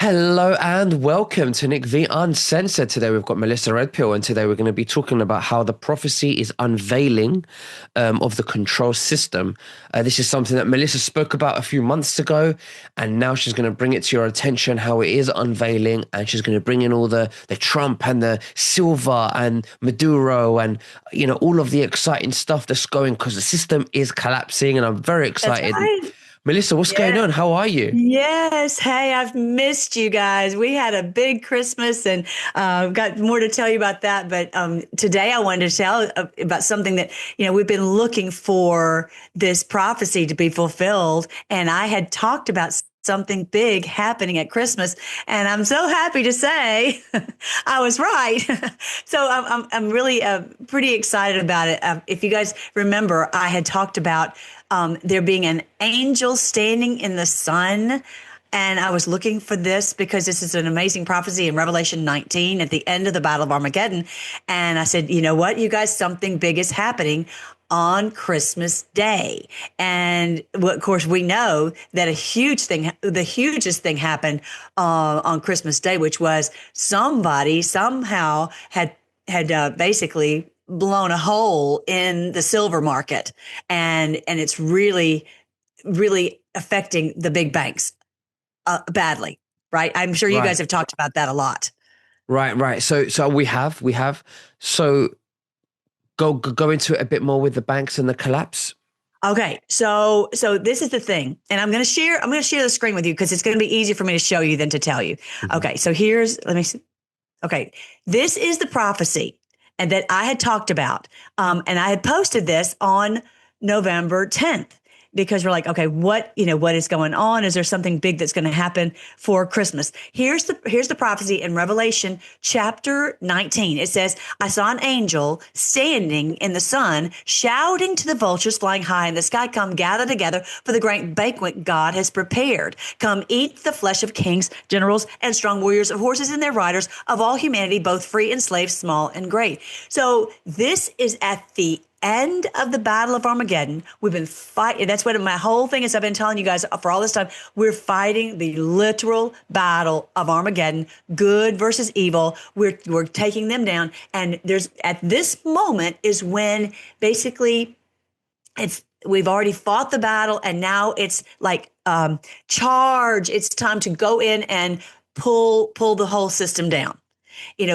Hello and welcome to Nick V Uncensored. Today we've got Melissa Redpill, and today we're going to be talking about how the prophecy is unveiling of the control system. This is something that Melissa spoke about a few months ago, and now she's going to bring it to your attention how it is unveiling, and she's going to bring in all the Trump and the Silva and Maduro and all of the exciting stuff that's going because the system is collapsing, and I'm very That's excited. right. Melissa, what's going Yeah. on? How are you? Yes. Hey, I've missed you guys. We had a big Christmas and got more to tell you about that. But today I wanted to tell about something that, we've been looking for this prophecy to be fulfilled. And I had talked about something big happening at Christmas. And I'm so happy to say I was right. So I'm really pretty excited about it. If you guys remember, I had talked about there being an angel standing in the sun. And I was looking for this because this is an amazing prophecy in Revelation 19 at the end of the Battle of Armageddon. And I said, you know what, you guys, something big is happening on Christmas Day. And of course, we know that the hugest thing happened on Christmas Day, which was somebody somehow had basically blown a hole in the silver market, and it's really affecting the big banks badly, right? I'm sure you guys Right. have talked about that a lot. Right. So we have. So go into it a bit more with the banks and the collapse. Okay, so this is the thing, and I'm going to share the screen with you because it's going to be easier for me to show you than to tell you. Mhm. Okay, so let me see. Okay, this is the prophecy and that I had talked about, and I had posted this on November 10th because we're like, okay, what is going on? Is there something big that's going to happen for Christmas? Here's the prophecy in Revelation chapter 19. It says, I saw an angel standing in the sun, shouting to the vultures flying high in the sky, come gather together for the great banquet God has prepared. Come eat the flesh of kings, generals, and strong warriors, of horses and their riders, of all humanity, both free and slave, small and great. So this is at the end of the Battle of Armageddon. We've been fighting. That's what my whole thing is. I've been telling you guys for all this time. We're fighting the literal battle of Armageddon, good versus evil. We're taking them down. And at this moment is when basically we've already fought the battle, and now it's like charge. It's time to go in and pull the whole system down.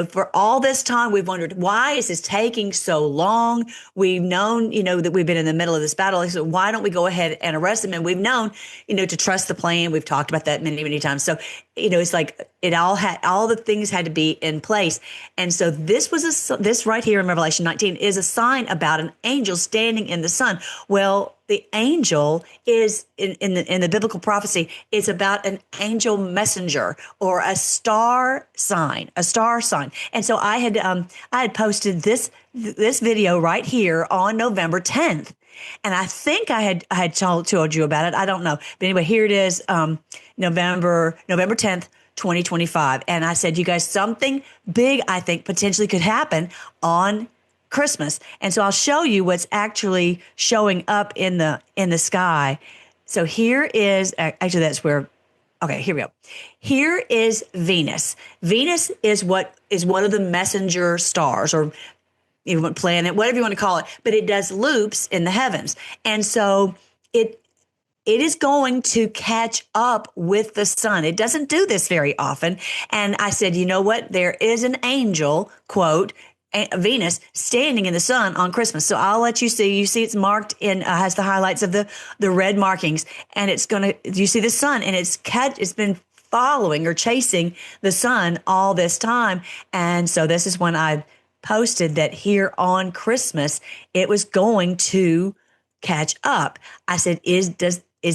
For all this time, we've wondered, why is this taking so long? We've known, that we've been in the middle of this battle. So why don't we go ahead and arrest them? And we've known, to trust the plan. We've talked about that many, many times. So, it's like all the things had to be in place. And so this right here in Revelation 19 is a sign about an angel standing in the sun. Well, the angel is in the biblical prophecy. It's about an angel messenger or a star sign. And so I had posted this video right here on November 10th. And I think I had told you about it. I don't know. But anyway, here it is, November 10th, 2025. And I said, you guys, something big, I think, potentially could happen on Christmas. And so I'll show you what's actually showing up in the sky. So here is, actually that's where, okay, here we go. Here is Venus. Venus is one of the messenger stars, or planet, whatever you want to call it, but it does loops in the heavens. And so it is going to catch up with the sun. It doesn't do this very often. And I said, you know what? There is an angel, quote, Venus standing in the sun on Christmas. So I'll let you see. You see it's marked has the highlights of the red markings, and you see the sun, and it's been following or chasing the sun all this time. And so this is when I posted that here on Christmas, it was going to catch up. I said, is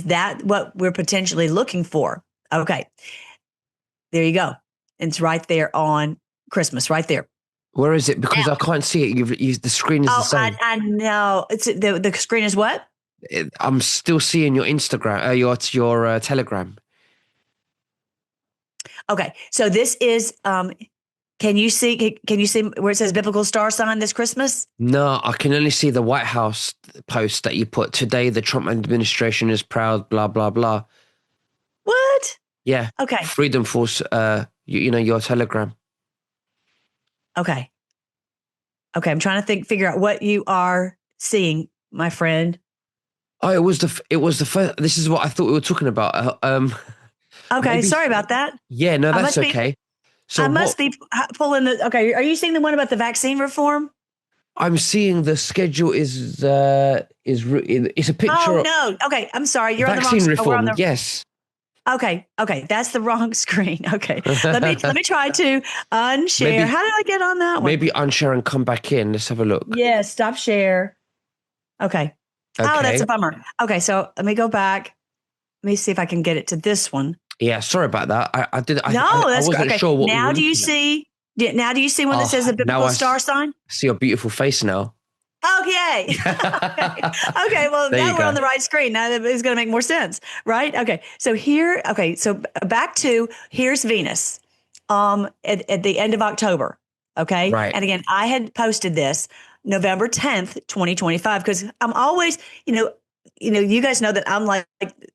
that what we're potentially looking for? Okay, there you go. It's right there on Christmas, right there. Where is it? Now, Because I can't see it. The screen is the same. I know. It's the screen is what? I'm still seeing your Instagram, your Telegram. Okay, so this is. Can you see? Can you see where it says biblical star sign this Christmas? No, I can only see the White House post that you put today. The Trump administration is proud. Blah blah blah. What? Yeah. Okay. Freedom Force, your Telegram. Okay. Okay. I'm trying to figure out what you are seeing, my friend. Oh, it was the first. This is what I thought we were talking about. Okay. Maybe. Sorry about that. Yeah, no, I that's must be, okay. So I what must be pulling the, okay. Are you seeing the one about the vaccine reform? I'm seeing the schedule it's a picture Oh of no. Okay. I'm sorry. You're on the wrong, vaccine we're on reform. the, Yes. okay. Okay. That's the wrong screen. Okay. Let me try to unshare. maybe How did I get on that one? maybe unshare and come back in. Let's have a look. Yes. Stop share. Okay. Oh, that's a Okay. bummer. Okay. So let me go back. Let me see if I can get it to this one. Yeah, sorry about that. I did No, I that's wasn't okay. sure what we were Now do you looking at. see? Now do you see one that says Oh, the now biblical star sign? see your beautiful face now. Okay. Okay. Okay. Well, There you now we're on go. the right screen. Now it's going to make more sense, right? Okay. So here, okay. So back to here's Venus, at the end of October. Okay. Right. And again, I had posted this November 10th, 2025, because I'm always, you guys know that I'm like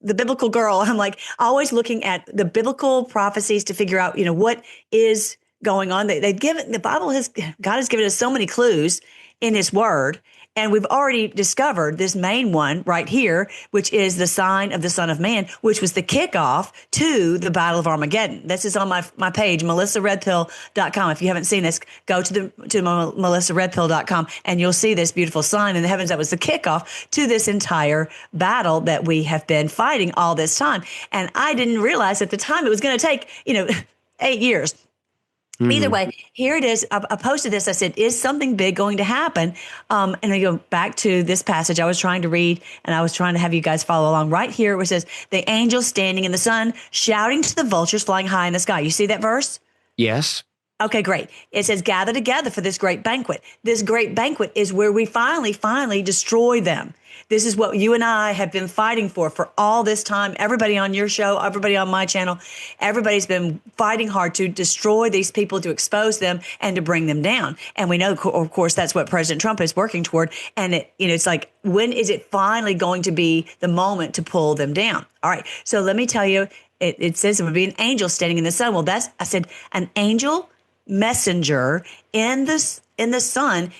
the biblical girl. I'm like always looking at the biblical prophecies to figure out, what is going on. They've given, the Bible God has given us so many clues in his word. And we've already discovered this main one right here, which is the sign of the Son of Man, which was the kickoff to the Battle of Armageddon. This is on my page, melissaredpill.com. If you haven't seen this, go to melissaredpill.com and you'll see this beautiful sign in the heavens. That was the kickoff to this entire battle that we have been fighting all this time. And I didn't realize at the time it was going to take, 8 years. Either Hmm. way, here it is. I posted this. I said, is something big going to happen? And I go back to this passage I was trying to read, and I was trying to have you guys follow along right here, where it says, the angel standing in the sun, shouting to the vultures flying high in the sky. You see that verse? Yes. Okay, great. It says, gather together for this great banquet. This great banquet is where we finally destroy them. This is what you and I have been fighting for all this time. Everybody on your show, everybody on my channel, everybody's been fighting hard to destroy these people, to expose them, and to bring them down. And we know, of course, that's what President Trump is working toward. And it's like, when is it finally going to be the moment to pull them down? All right. So let me tell you, it says it would be an angel standing in the sun. Well, I said, an angel messenger in the sun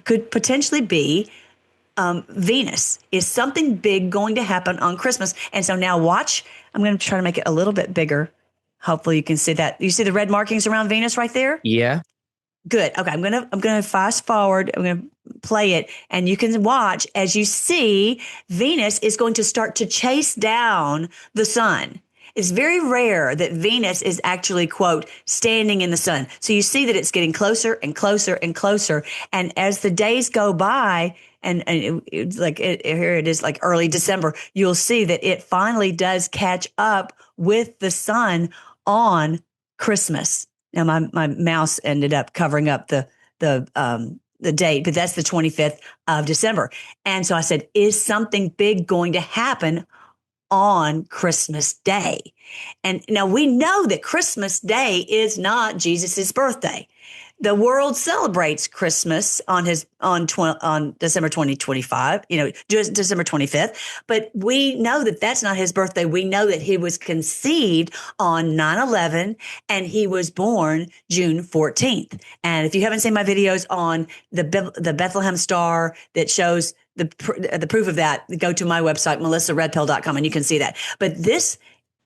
could potentially be Venus. Is something big going to happen on Christmas? And so now watch. I'm going to try to make it a little bit bigger. Hopefully you can see that. You see the red markings around Venus right there? Yeah. Good. Okay, I'm gonna fast forward. I'm gonna play it, and you can watch as you see Venus is going to start to chase down the sun. It's very rare that Venus is actually, quote, standing in the sun. So you see that it's getting closer and closer and closer. And as the days go by, it's like here it is, like early December, you'll see that it finally does catch up with the sun on Christmas. Now my mouse ended up covering up the date, but that's the 25th of December. And so I said, is something big going to happen on Christmas Day? And now we know that Christmas Day is not Jesus's birthday. The world celebrates Christmas on December 2025, just December 25th. But we know that that's not his birthday. We know that he was conceived on 9/11 and he was born June 14th. And if you haven't seen my videos on the Bethlehem star that shows the proof of that, go to my website, melissaredpill.com, and you can see that. But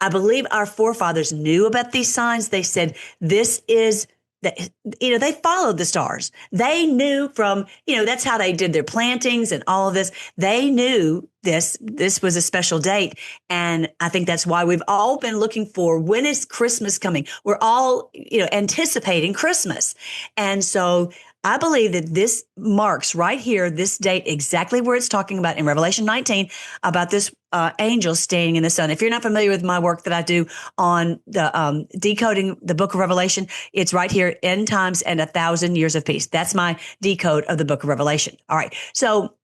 I believe our forefathers knew about these signs. They said, this is that, they followed the stars. They knew from, that's how they did their plantings and all of this. They knew this was a special date. And I think that's why we've all been looking for, when is Christmas coming? We're all, anticipating Christmas. And so I believe that this marks right here, this date, exactly where it's talking about in Revelation 19 about this angel staying in the sun. If you're not familiar with my work that I do on the decoding the book of Revelation, it's right here, End Times and 1,000 Years of Peace. That's my decode of the book of Revelation. All right. So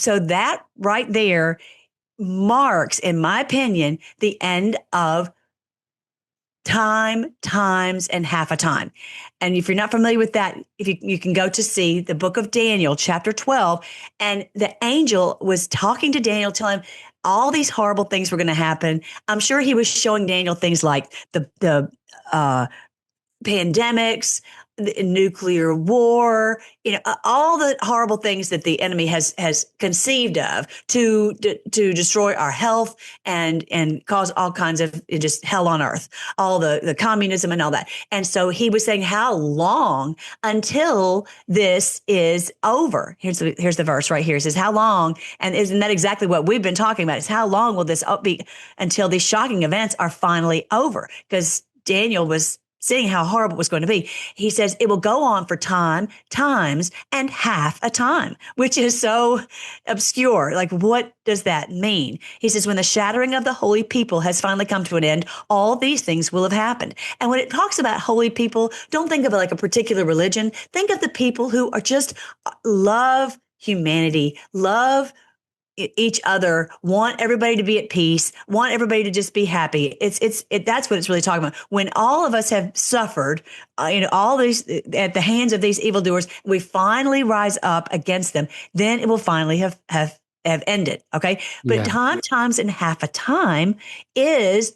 that right there marks, in my opinion, the end of time, times, and half a time. And if you're not familiar with that, if you can go to see the book of Daniel, chapter 12, and the angel was talking to Daniel, telling him all these horrible things were going to happen. I'm sure he was showing Daniel things like the pandemics, the nuclear war, all the horrible things that the enemy has conceived of to destroy our health and cause all kinds of just hell on earth, all the communism and all that. And so he was saying, how long until this is over? Here's the verse right here. It says, how long? And isn't that exactly what we've been talking about? Is how long will this be until these shocking events are finally over? Because Daniel was seeing how horrible it was going to be. He says it will go on for times, and half a time, which is so obscure. Like, what does that mean? He says, when the shattering of the holy people has finally come to an end, all these things will have happened. And when it talks about holy people, don't think of it like a particular religion. Think of the people who are just love humanity, love each other, want everybody to be at peace, want everybody to just be happy. That's what it's really talking about. When all of us have suffered, all these at the hands of these evildoers, we finally rise up against them, then it will finally have ended. Okay. But Yeah. times, and half a time is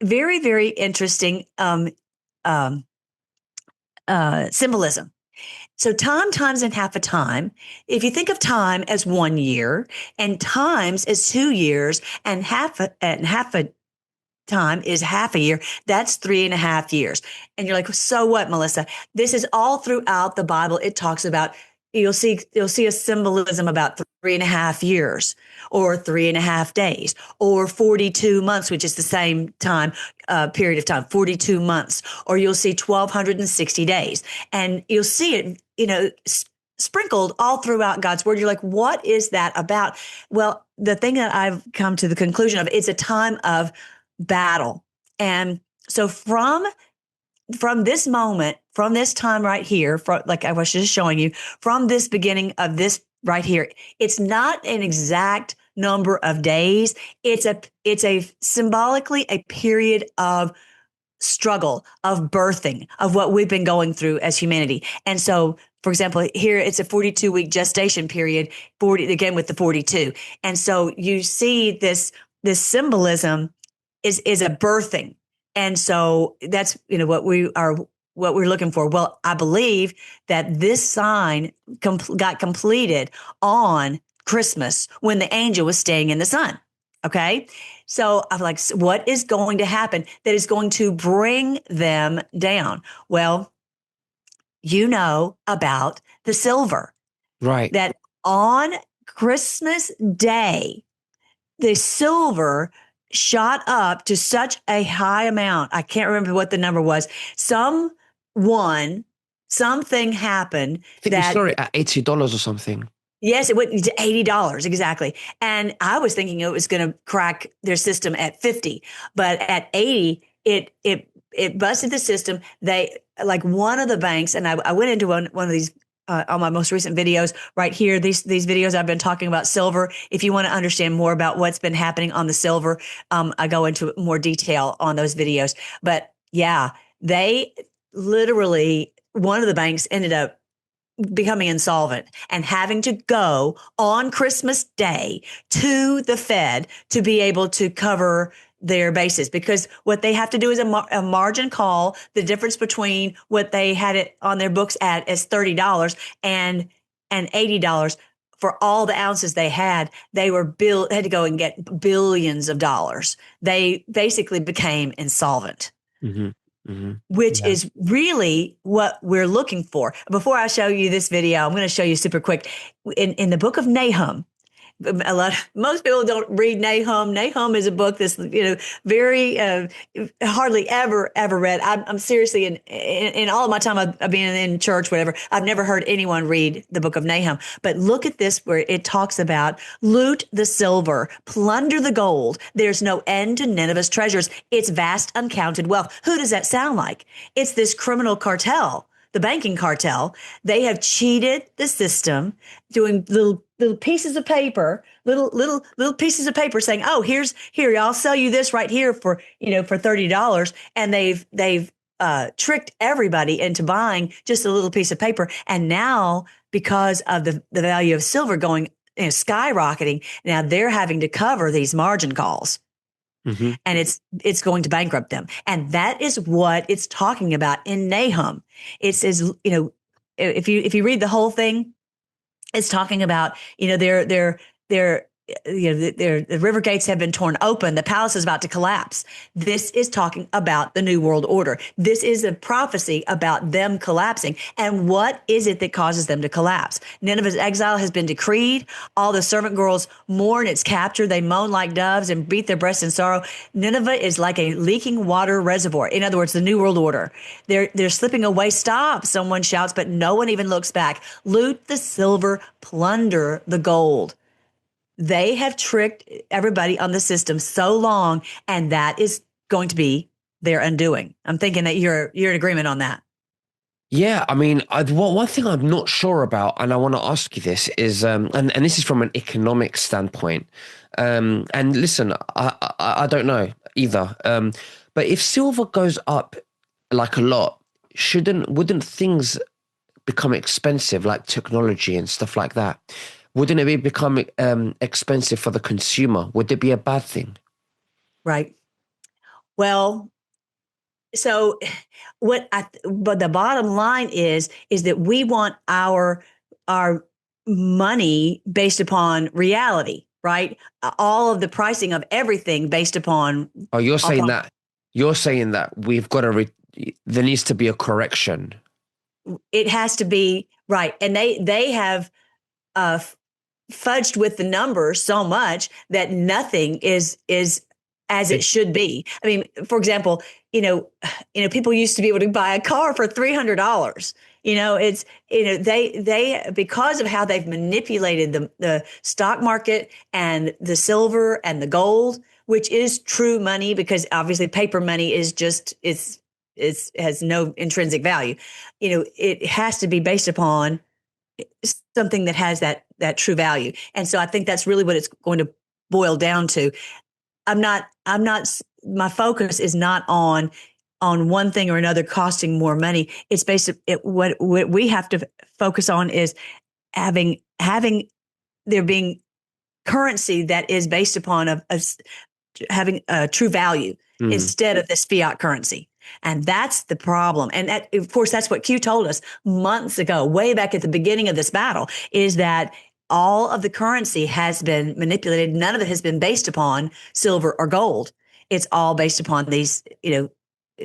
very, very interesting symbolism. So times, and half a time. If you think of time as 1 year and times as 2 years and half a time is half a year, that's 3.5 years. And you're like, so what, Melissa? This is all throughout the Bible. It talks about, you'll see a symbolism about 3.5 years or 3.5 days or 42 months, which is the same time period of time, 42 months, or you'll see 1,260 days. And you'll see it, sprinkled all throughout God's word. You're like, what is that about? Well, the thing that I've come to the conclusion of, it's a time of battle. And so from this moment, from this time right here, like I was just showing you, from this beginning of this right here, it's not an exact number of days. It's a symbolically a period of struggle, of birthing, of what we've been going through as humanity. And so, for example, here it's a 42-week gestation period, 40 again with the 42. And so you see this symbolism is a birthing. And so that's what we're looking for. Well, I believe that this sign got completed on Christmas when the angel was staying in the sun. Okay. So I'm like, what is going to happen that is going to bring them down? Well, about the silver, Right. that on Christmas Day, the silver shot up to such a high amount. I can't remember what the number was. Something happened I think we that, saw it at $80 or something. yes, it went to $80 exactly. And I was thinking it was going to crack their system at 50, but at 80, it busted the system. They, like, one of the banks, and I went into one of these on my most recent videos right here. These videos I've been talking about silver. If you want to understand more about what's been happening on the silver, I go into more detail on those videos. But yeah, they literally, one of the banks ended up becoming insolvent and having to go on Christmas Day to the Fed to be able to cover their bases, because what they have to do is a margin call, the difference between what they had it on their books at as $30 and $80 for all the ounces they had. They had to go and get billions of dollars. They basically became insolvent. Mm-hmm. Mm-hmm. Which Yeah. is really what we're looking for. Before I show you this video, I'm going to show you super quick. In the book of Nahum, most people don't read Nahum. Nahum is a book that's very hardly ever read. I'm seriously in all of my time I've been in church, whatever, I've never heard anyone read the book of Nahum. But look at this, where it talks about loot the silver, plunder the gold. There's no end to Nineveh's treasures. It's vast, uncounted wealth. Who does that sound like? It's this criminal cartel. The banking cartel. They have cheated the system, doing little pieces of paper, little pieces of paper, saying, "Oh, here, I'll sell you this right here for for $30," and they've tricked everybody into buying just a little piece of paper. And now, because of the value of silver going skyrocketing. Now they're having to cover these margin calls, Hmm. and it's going to bankrupt them. And that is what it's talking about in Nahum. It says, if you read the whole thing, it's talking about, their the river gates have been torn open. The palace is about to collapse. This is talking about the New World Order. This is a prophecy about them collapsing. And what is it that causes them to collapse? Nineveh's exile has been decreed. All the servant girls mourn its capture. They moan like doves and beat their breasts in sorrow. Nineveh is like a leaking water reservoir. In other words, the New World Order. They're slipping away. Stop, someone shouts, but no one even looks back. Loot the silver, plunder the gold. They have tricked everybody on the system so long, and that is going to be their undoing. I'm thinking that you're in agreement on that. Yeah, I mean, one thing I'm not sure about, and I want to ask you this is, and this is from an economic standpoint. And listen, I don't know either. But if silver goes up like a lot, wouldn't things become expensive, like technology and stuff like that? Wouldn't it be become expensive for the consumer? Would it be a bad thing? Right. Well, so but the bottom line is that we want our money based upon reality, right? All of the pricing of everything based Oh, upon you're saying that we've got to there needs to be a correction. it has to be right. And they have uh fudged with the numbers so much that nothing is as it should be. I mean, for example, people used to be able to buy a car for $300. It's they because of how they've manipulated the stock market and the silver and the gold, which is true money, because obviously paper money is just it's has no intrinsic value. It has to be based upon something that has that true value. And so I think that's really what it's going to boil down to. I'm not my focus is not on one thing or another costing more money. It's what we have to focus on is having there being currency that is based upon having a true value Mm. instead of this fiat currency. And that's the problem. And of course, that's what Q told us months ago, way back at the beginning of this battle, is that all of the currency has been manipulated. None of it has been based upon silver or gold. It's all based upon these,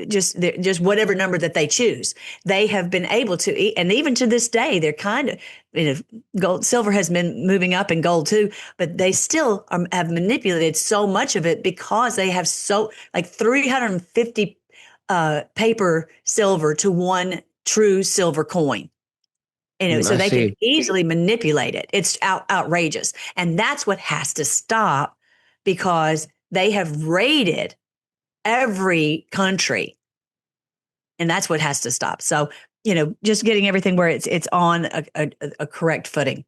just whatever number that they choose. They have been able to, and even to this day, they're kind of, gold, silver has been moving up and gold too, but they still have manipulated so much of it because they have like 350 paper silver to one true silver coin. So I they can see. easily manipulate it. It's outrageous. And that's what has to stop, because they have raided every country, and that's what has to stop. So, just getting everything where it's on a correct footing.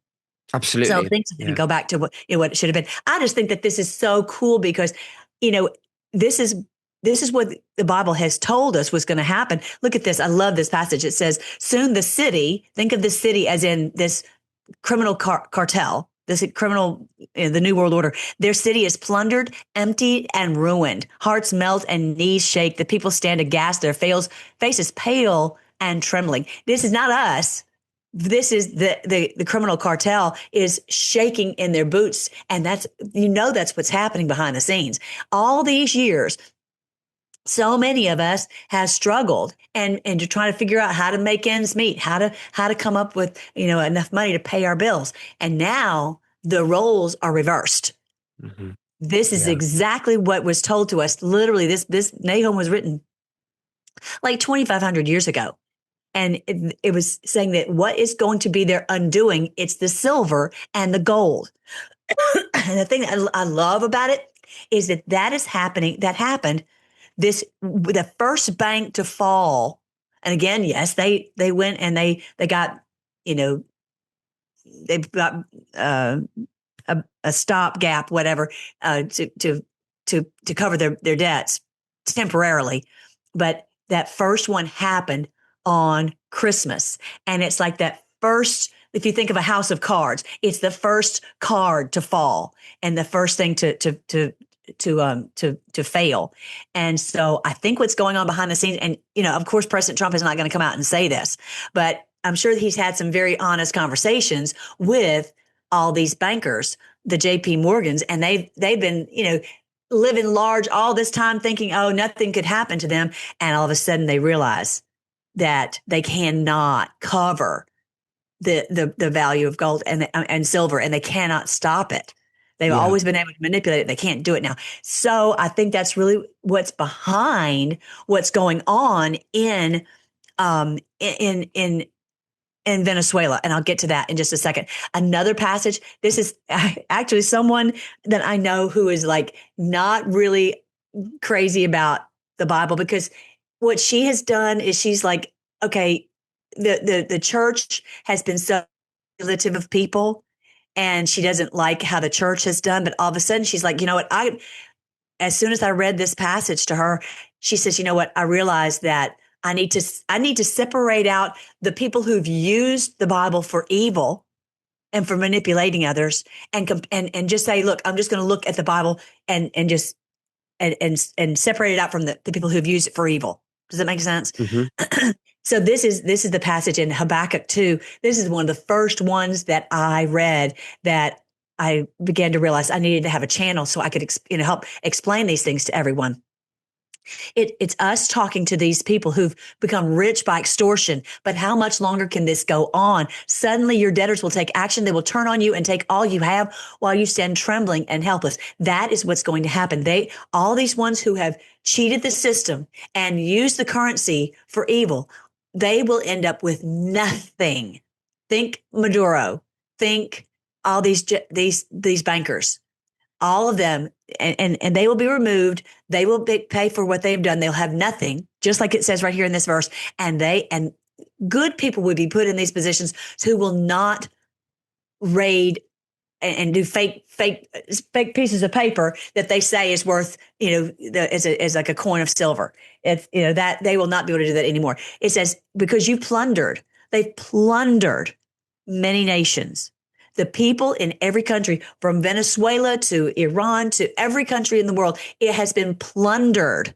So Absolutely. things are going to Yeah. go back to what it should have been. I just think that this is so cool because, you know, this is this is what the Bible has told us was going to happen. Look at this. I love this passage. It says, "Soon the city." Think of the city as in this criminal cartel, this criminal, the New World Order. Their city is plundered, emptied, and ruined. Hearts melt and knees shake. The people stand aghast. Their faces pale and trembling. This is not us. This is the criminal cartel is shaking in their boots, and that's what's happening behind the scenes. All these years, so many of us have struggled and to try to figure out how to make ends meet, how to come up with enough money to pay our bills. And now the roles are reversed. Hmm. This is Yeah. exactly what was told to us. Literally, this Nahum was written like 2,500 years ago. And it was saying that what is going to be their undoing, it's the silver and the gold. And the thing that I love about it is that is happening. That happened. The first bank to fall, and again, yes, they went and they got, they've got a stopgap, whatever, to cover their debts temporarily. But that first one happened on Christmas, and it's like that first if you think of a house of cards, it's the first card to fall and the first thing to fail. And so I think what's going on behind the scenes, and of course, President Trump is not going to come out and say this, but I'm sure that he's had some very honest conversations with all these bankers, the JP Morgans, and they've been, living large all this time thinking, oh, nothing could happen to them. And all of a sudden they realize that they cannot cover the value of gold and silver, and they cannot stop it. They've Yeah. always been able to manipulate it. They can't do it now. So I think that's really what's behind what's going on in Venezuela. And I'll get to that in just a second. Another passage. This is actually someone that I know who is like not really crazy about the Bible, because what she has done is she's like, okay, the church has been so manipulative of people, and she doesn't like how the church has done. But all of a sudden she's like, you know what? As soon as I read this passage to her, she says, you know what? I realized that I need to separate out the people who've used the Bible for evil and for manipulating others, and just say, look, I'm just going to look at the Bible and just and separate it out from the people who've used it for evil. Does that make sense? Hmm. So this is the passage in Habakkuk 2. This is one of the first ones that I read that I began to realize I needed to have a channel so I could help explain these things to everyone. It's us talking to these people who've become rich by extortion. But how much longer can this go on? Suddenly your debtors will take action. They will turn on you and take all you have while you stand trembling and helpless. That is what's going to happen. All these ones who have cheated the system and used the currency for evil, they will end up with nothing. Think Maduro. Think all these bankers. All of them, and they will be removed. They will pay for what they've done. They'll have nothing, just like it says right here in this verse. And good people would be put in these positions who will not raid and do fake pieces of paper that they say is worth, as like a coin of silver. It's, that they will not be able to do that anymore. It says, because they've plundered many nations. The people in every country, from Venezuela to Iran to every country in the world, it has been plundered.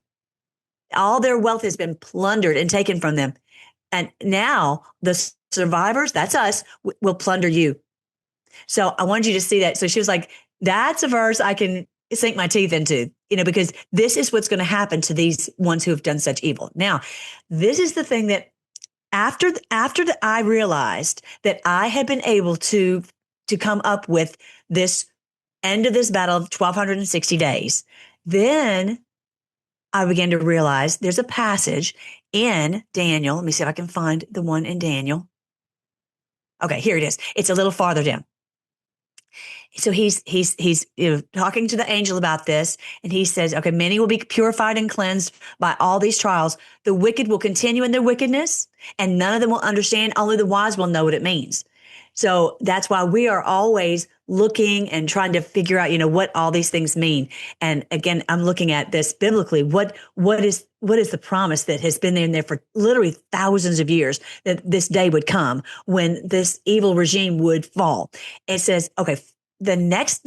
All their wealth has been plundered and taken from them. And now the survivors, that's us, will plunder you. So I wanted you to see that. So she was like, that's a verse I can sink my teeth into, because this is what's going to happen to these ones who have done such evil. Now, this is the thing that after I realized that I had been able to come up with this end of this battle of 1,260 days, then I began to realize there's a passage in Daniel. Let me see if I can find the one in Daniel. Okay, here it is. It's a little farther down. So he's talking to the angel about this, and he says, okay, many will be purified and cleansed by all these trials. The wicked will continue in their wickedness, and none of them will understand. Only the wise will know what it means. So that's why we are always looking and trying to figure out, what all these things mean. And again, I'm looking at this biblically. What is the promise that has been in there for literally thousands of years, that this day would come when this evil regime would fall? It says, okay, the next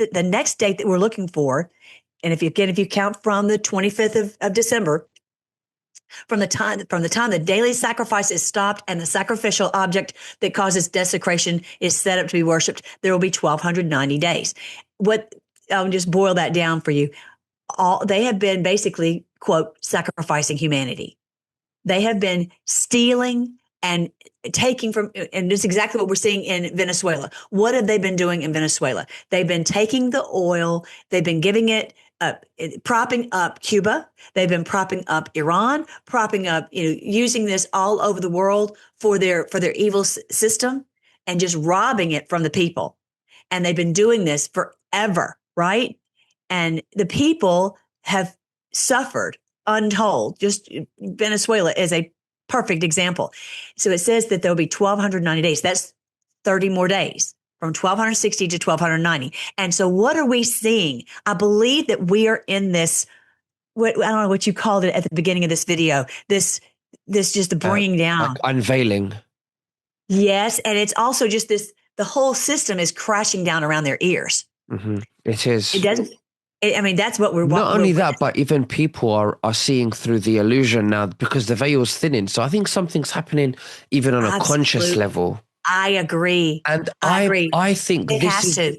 date that we're looking for, and if you count from the 25th of December, from the time the daily sacrifice is stopped and the sacrificial object that causes desecration is set up to be worshipped, there will be 1,290 days. I'll just boil that down for you. They have been basically, quote, sacrificing humanity. They have been stealing and taking from, and this is exactly what we're seeing in Venezuela. What have they been doing in Venezuela? They've been taking the oil, they've been giving it up, propping up Cuba. They've been propping up Iran, propping up, using this all over the world for their evil system, and just robbing it from the people. And they've been doing this forever, right? And the people have suffered untold. Just Venezuela is a perfect example. So it says that there'll be 1,290 days. That's 30 more days, from 1,260 to 1,290. And so what are we seeing? I believe that we are in this, I don't know what you called it at the beginning of this video, this just the bringing Like down. unveiling. Yes. And it's also just this, the whole system is crashing down around their ears. It It is. doesn't, I mean, that's what Not we're only that, witnessing. but even people are seeing through the illusion now because the veil's thinning. So I think something's happening even on a conscious Absolutely. level. I agree. And I agree. I think It this has is to.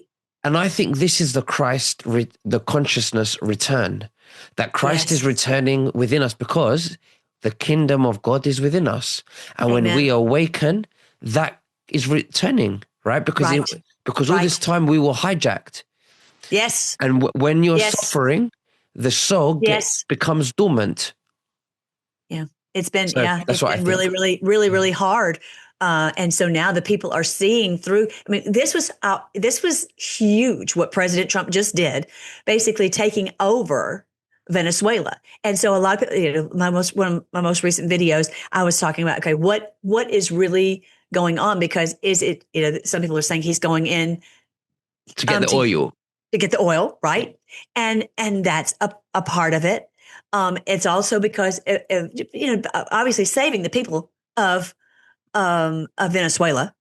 the the consciousness return, that Christ is Yes. returning within us because the kingdom of God is within us. And when we Amen. awaken, that is returning, right? Right. Because all this Right. time we were hijacked. Yes. And when you're Yes. suffering, the soul Yes. becomes dormant. Yeah. So that's It's what I been really, think. really, really, really hard. And so now the people are seeing through. I mean, this was huge what President Trump just did, basically taking over Venezuela. And so a lot of, one of my most recent videos, I was talking about, okay, what is really going on? Because is it, some people are saying he's going in To get the to oil. get the oil, right? And that's a part of it. It's also because obviously saving the people of Venezuela,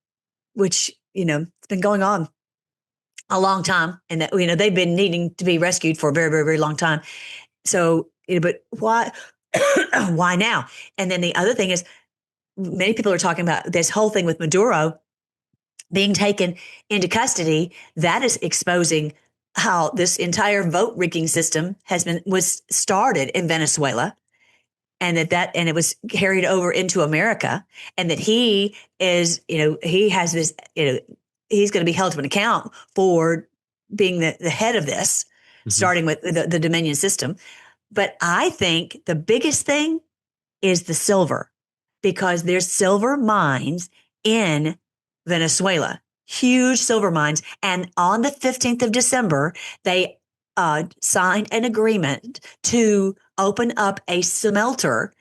which it's been going on a long time, and that they've been needing to be rescued for a very, very, very long time. So, but why why now? And then the other thing is, many people are talking about this whole thing with Maduro being taken into custody. That is exposing how this entire vote rigging system was started in Venezuela, and and it was carried over into America, and that he has this, he's going to be held to an account for being the head of this, Mhm. starting with the Dominion system. But I think the biggest thing is the silver, because there's silver mines in Venezuela, huge silver mines. And on the 15th of December, they signed an agreement to open up a smelter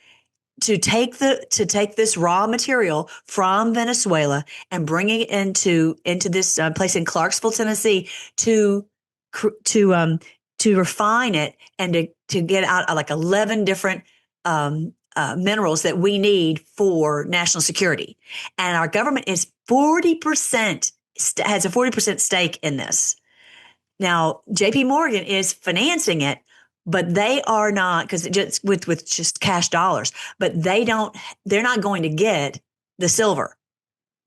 to take this raw material from Venezuela and bring it into this place in Clarksville, Tennessee, to to um to refine it and to get out like 11 different minerals that we need for national security. And our government is 40% has a 40% stake in this. Now, JP Morgan is financing it, but they are not, because just with just cash dollars, but they're not going to get the silver.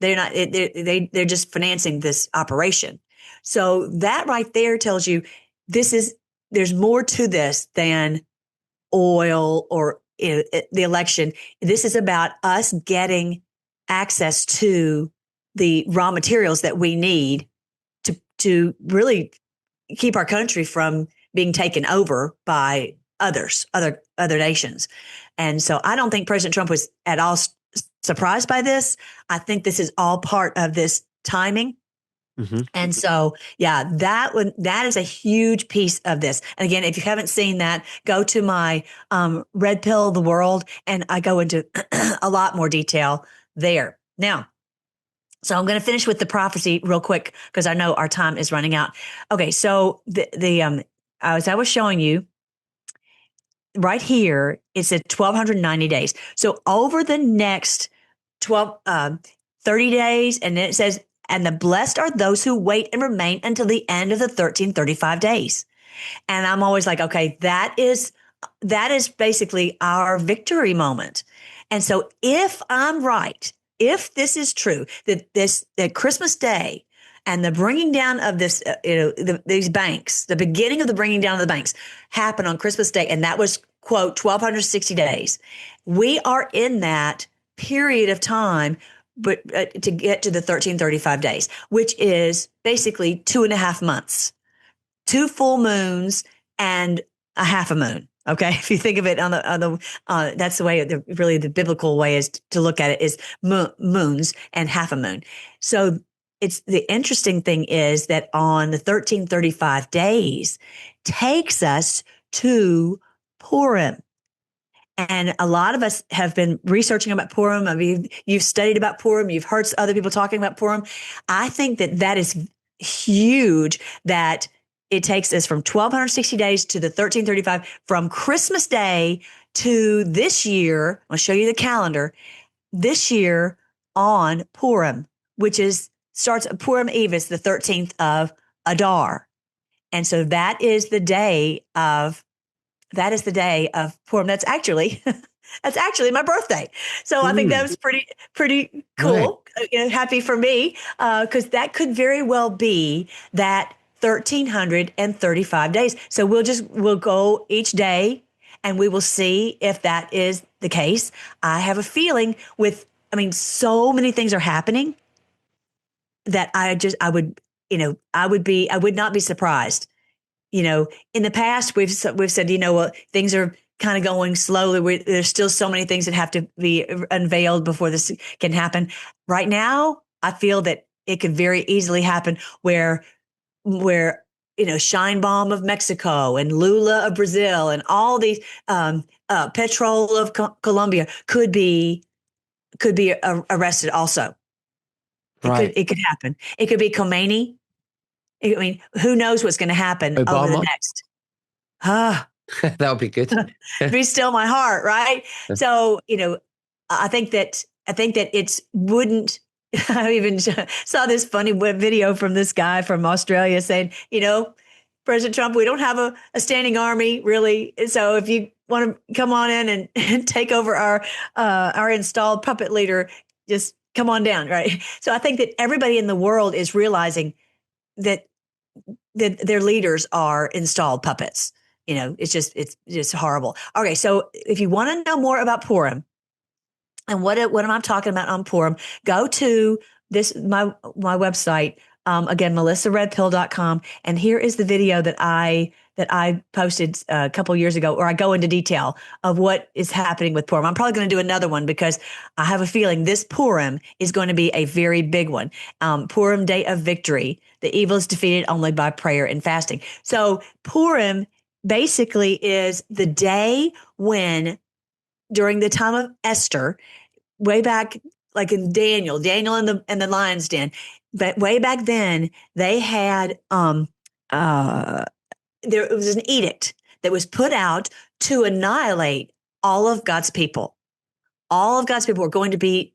They're not, they're just financing this operation. So that right there tells you this is, there's more to this than oil or the election. This is about us getting access to the raw materials that we need to really keep our country from being taken over by other nations. And so I don't think President Trump was at all surprised by this. I think this is all part of this timing. Mhm. And so, yeah, that is a huge piece of this. And again, if you haven't seen that, go to my Red Pill the World, and I go into a lot more detail there. Now, so I'm going to finish with the prophecy real quick because I know our time is running out. Okay, so as I was showing you right here, it said 1,290 days. So over the next 12, 30 days, and then it says, and the blessed are those who wait and remain until the end of the 1335 days. And I'm always like, okay, that is basically our victory moment. And so if I'm right, if this is true, that Christmas Day and the bringing down of this, these banks, the beginning of the bringing down of the banks happened on Christmas Day, and that was quote 1,260 days. We are in that period of time, but to get to the 1335 days, which is basically 2.5 months, two full moons and a half a moon. Okay, if you think of it that's the way, really the biblical way is to look at it is moons and half a moon. So it's the interesting thing is that on the 1335 days takes us to Purim. And a lot of us have been researching about Purim. I mean, you've studied about Purim. You've heard other people talking about Purim. I think that is huge, that it takes us from 1,260 days to the 1335, from Christmas Day to this year. I'll show you the calendar. This year, on Purim, which is starts Purim Eve is the 13th of Adar. And so that is the day of Purim. That's actually my birthday. So I think that was pretty Right. cool. Happy for me, because that could very well be that 1,335 days. So we'll go each day and we will see if that is the case. I have a feeling so many things are happening that I would not be surprised. In the past, we've said, well, things are kind of going slowly. There's still so many things that have to be unveiled before this can happen. Right now, I feel that it could very easily happen where Shine Bomb of Mexico and Lula of Brazil and all these Petrol of Colombia could be arrested also. Right. It could happen. It could be Khomeini. I mean, who knows what's going to happen over the Obama. next. Ah, That would be good. be still my heart, right? So, I think that it's wouldn't. I even saw this funny video from this guy from Australia saying, President Trump, we don't have a standing army really. So if you want to come on in and take over our installed puppet leader, just come on down, right? So I think that everybody in the world is realizing that their leaders are installed puppets. It's just horrible. Okay, so if you want to know more about Purim and what am I talking about on Purim, go to my website, again, melissaredpill.com, and here is the video that I posted a couple years ago, where I go into detail of what is happening with Purim. I'm probably going to do another one because I have a feeling this Purim is going to be a very big one. Purim, day of victory. The evil is defeated only by prayer and fasting. So Purim basically is the day when, during the time of Esther, way back, like in Daniel in the lion's den, but way back then they had there was an edict that was put out to annihilate all of God's people. All of God's people were going to be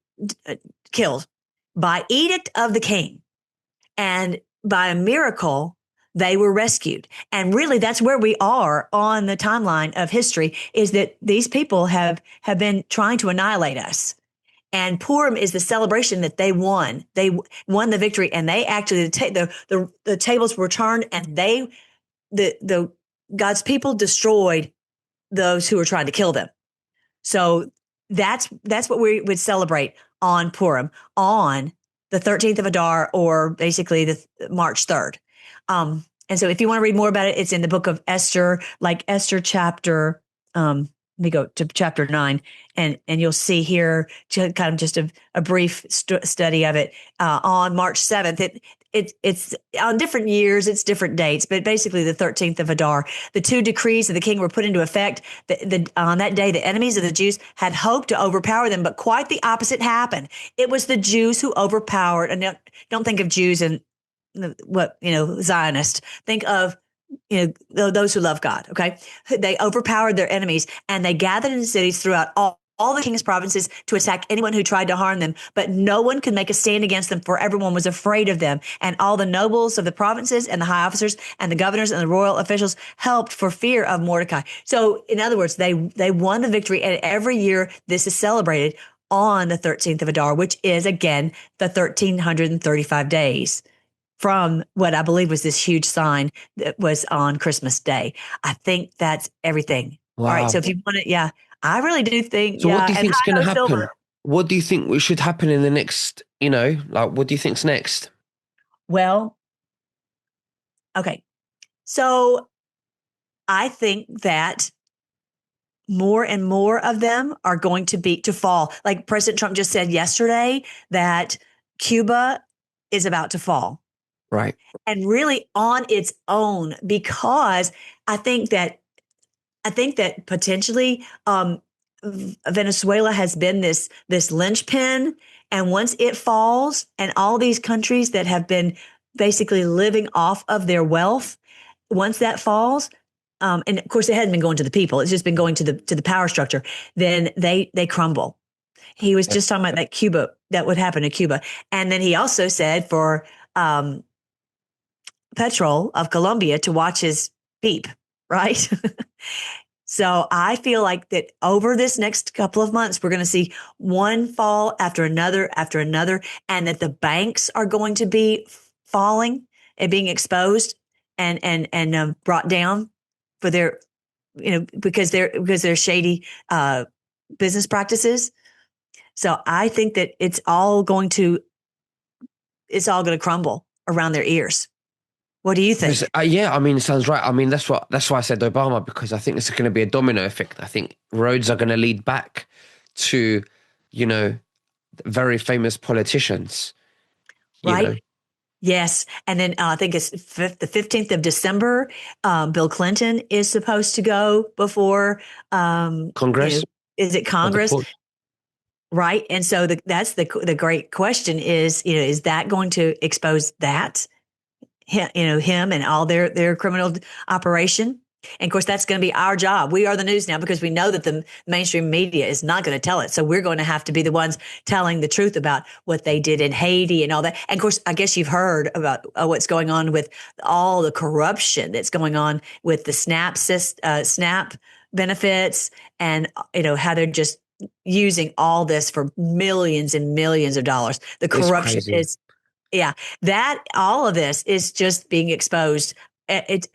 killed by edict of the king. And by a miracle, they were rescued. And really, that's where we are on the timeline of history, is that these people have been trying to annihilate us. And Purim is the celebration that they won. They won the victory, and they actually, the tables were turned, and the God's people destroyed those who were trying to kill them. So that's what we would celebrate on Purim, on the 13th of Adar, or basically the March 3rd. And so if you want to read more about it, it's in the book of Esther, like Esther chapter, let me go to chapter 9, and you'll see here kind of just a brief study of it. On March 7th, it's on different years, it's different dates, but basically the 13th of Adar, the two decrees of the king were put into effect. On that day, the enemies of the Jews had hoped to overpower them, but quite the opposite happened. It was the Jews who overpowered, and don't think of Jews and Zionist. Think of those who love God. Okay, they overpowered their enemies, and they gathered in cities throughout all the king's provinces to attack anyone who tried to harm them. But no one could make a stand against them, for everyone was afraid of them. And all the nobles of the provinces and the high officers and the governors and the royal officials helped for fear of Mordecai. So, in other words, they won the victory, and every year this is celebrated on the 13th of Adar, which is again the 1,335 days from what I believe was this huge sign that was on Christmas Day. I think that's everything. All right. So Wow. if you want to, yeah, I really do think, So what yeah. do you And think's going to high note happen? silver. What do you think should happen in the next, like, what do you think's next? Well, okay. So I think that more and more of them are going to fall. Like President Trump just said yesterday that Cuba is about to fall. Right. And really on its own, because I think that potentially Venezuela has been this linchpin, and once it falls, and all these countries that have been basically living off of their wealth, once that falls, and of course it hadn't been going to the people; it's just been going to the power structure. Then they crumble. He was just talking about that Cuba, that would happen to Cuba. And then he also said for um, Petrol of Colombia to watch his beep, right? So I feel like that over this next couple of months, we're going to see one fall after another, and that the banks are going to be falling and being exposed and brought down for their, because they're shady business practices. So I think that it's all going to crumble around their ears. What do you think? Yeah, I mean, it sounds right. I mean, that's why I said Obama, because I think it's going to be a domino effect. I think roads are going to lead back to, you know, very famous politicians. You know, Right? Yes. And then I think it's the 15th of December. Bill Clinton is supposed to go before, Congress is it of the Congress? court. Right. And so that's the great question is that going to expose that, him and all their criminal operation? And of course, that's going to be our job. We are the news now because we know that the mainstream media is not going to tell it. So we're going to have to be the ones telling the truth about what they did in Haiti and all that. And of course, I guess you've heard about what's going on with all the corruption that's going on with the SNAP benefits, and how they're just using all this for millions and millions of dollars. The It's corruption crazy. is, yeah, that all of this is just being exposed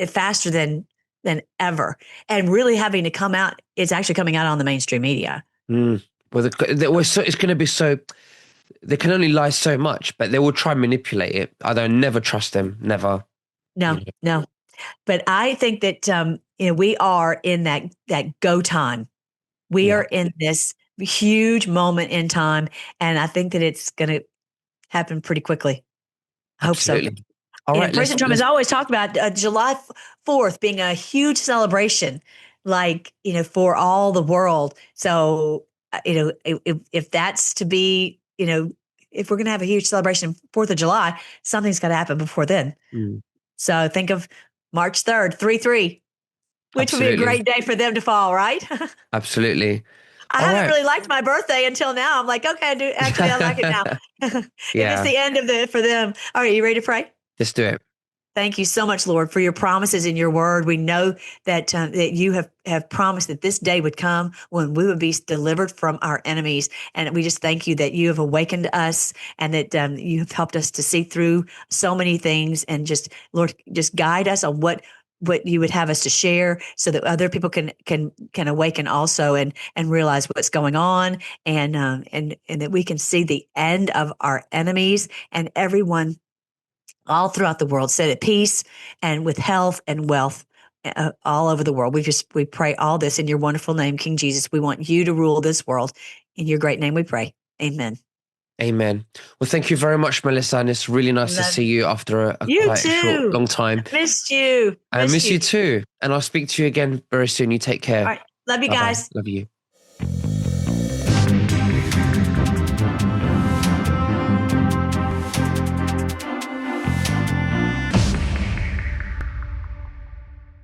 faster than ever, and really having to come out. It's actually coming out on the mainstream media. Mm. Well, it's going to be so. They can only lie so much, but they will try and manipulate it. I don't never trust them. Never. You No, know. no, but I think that we are in that go time. We Yeah. are in this huge moment in time, and I think that it's going to happen pretty quickly. I hope so. Absolutely. All And right. President Trump has always talked about July 4th being a huge celebration, like, for all the world. So, if that's to be, if we're going to have a huge celebration 4th of July, something's got to happen before then. Mm, So think of March 3rd, 3/3, which would be a absolutely. great day for them to fall, right? Absolutely. I All haven't right. really liked my birthday until now. I'm like, okay, I like it now. If it's Yeah. the end of for them. All right, you ready to pray? Let's do it. Thank you so much, Lord, for your promises in your word. We know that you have promised that this day would come when we would be delivered from our enemies. And we just thank you that you have awakened us, and that you have helped us to see through so many things. And just, Lord, just guide us on what you would have us to share, so that other people can awaken also, and realize what's going on, and that we can see the end of our enemies, and everyone all throughout the world set at peace and with health and wealth, all over the world. We pray all this in your wonderful name, King Jesus. We want you to rule this world. In your great name we pray. Amen. Amen. Well, thank you very much, Melissa. And it's really nice to Love see you after a you quite short, too. long time. Missed you. I Missed miss you. you too. And I'll speak to you again very soon. You take All care. right. Love you Bye bye. guys. Love you.